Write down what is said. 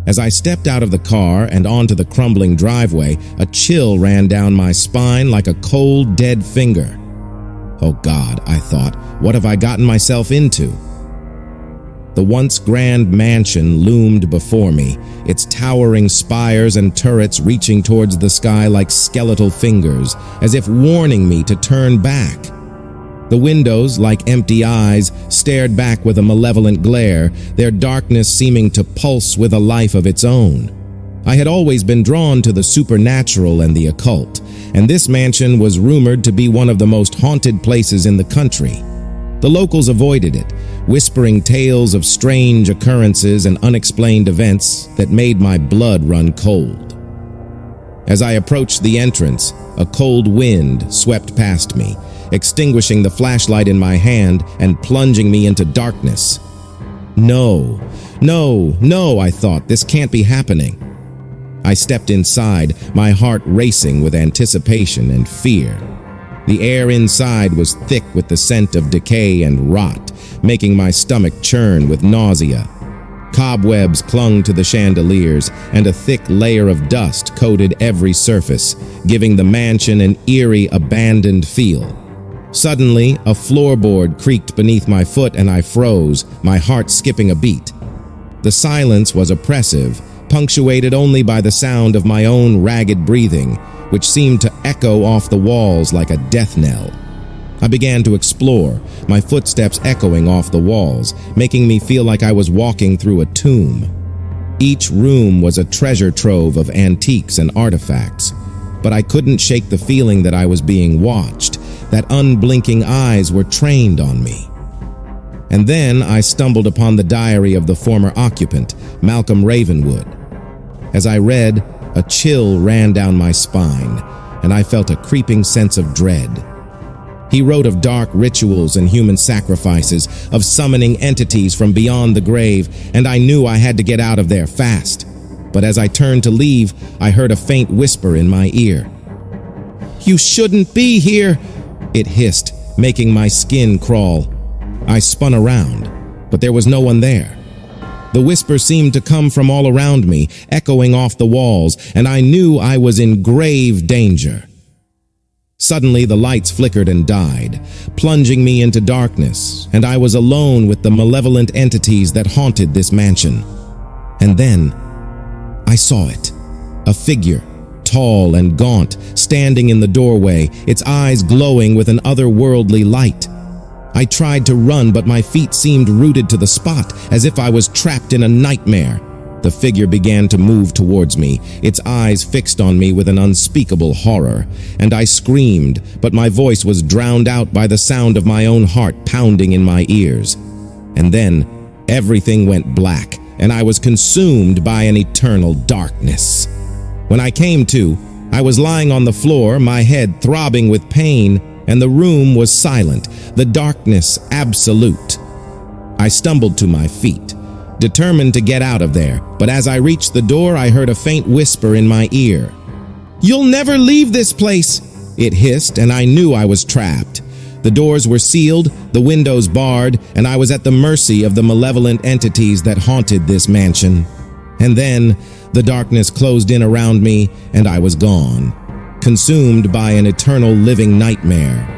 As I stepped out of the car and onto the crumbling driveway, a chill ran down my spine like a cold, dead finger. Oh God, I thought, what have I gotten myself into? The once grand mansion loomed before me, its towering spires and turrets reaching towards the sky like skeletal fingers, as if warning me to turn back. The windows, like empty eyes, stared back with a malevolent glare, their darkness seeming to pulse with a life of its own. I had always been drawn to the supernatural and the occult, and this mansion was rumored to be one of the most haunted places in the country. The locals avoided it, whispering tales of strange occurrences and unexplained events that made my blood run cold. As I approached the entrance, a cold wind swept past me, extinguishing the flashlight in my hand and plunging me into darkness. No, I thought, this can't be happening. I stepped inside, my heart racing with anticipation and fear. The air inside was thick with the scent of decay and rot, making my stomach churn with nausea. Cobwebs clung to the chandeliers, and a thick layer of dust coated every surface, giving the mansion an eerie, abandoned feel. Suddenly, a floorboard creaked beneath my foot and I froze, my heart skipping a beat. The silence was oppressive, punctuated only by the sound of my own ragged breathing, which seemed to echo off the walls like a death knell. I began to explore, my footsteps echoing off the walls, making me feel like I was walking through a tomb. Each room was a treasure trove of antiques and artifacts, but I couldn't shake the feeling that I was being watched, that unblinking eyes were trained on me. And then I stumbled upon the diary of the former occupant, Malcolm Ravenwood. As I read, a chill ran down my spine, and I felt a creeping sense of dread. He wrote of dark rituals and human sacrifices, of summoning entities from beyond the grave, and I knew I had to get out of there fast. But as I turned to leave, I heard a faint whisper in my ear. "You shouldn't be here," it hissed, making my skin crawl. I spun around, but there was no one there. The whisper seemed to come from all around me, echoing off the walls, and I knew I was in grave danger. Suddenly, the lights flickered and died, plunging me into darkness, and I was alone with the malevolent entities that haunted this mansion. And then, I saw it. A figure, tall and gaunt, standing in the doorway, its eyes glowing with an otherworldly light. I tried to run, but my feet seemed rooted to the spot, as if I was trapped in a nightmare. The figure began to move towards me, its eyes fixed on me with an unspeakable horror, and I screamed, but my voice was drowned out by the sound of my own heart pounding in my ears. And then, everything went black, and I was consumed by an eternal darkness. When I came to, I was lying on the floor, my head throbbing with pain, and the room was silent, the darkness absolute. I stumbled to my feet, determined to get out of there, but as I reached the door, I heard a faint whisper in my ear. "You'll never leave this place," it hissed, and I knew I was trapped. The doors were sealed, the windows barred, and I was at the mercy of the malevolent entities that haunted this mansion. And then, the darkness closed in around me, and I was gone, consumed by an eternal living nightmare.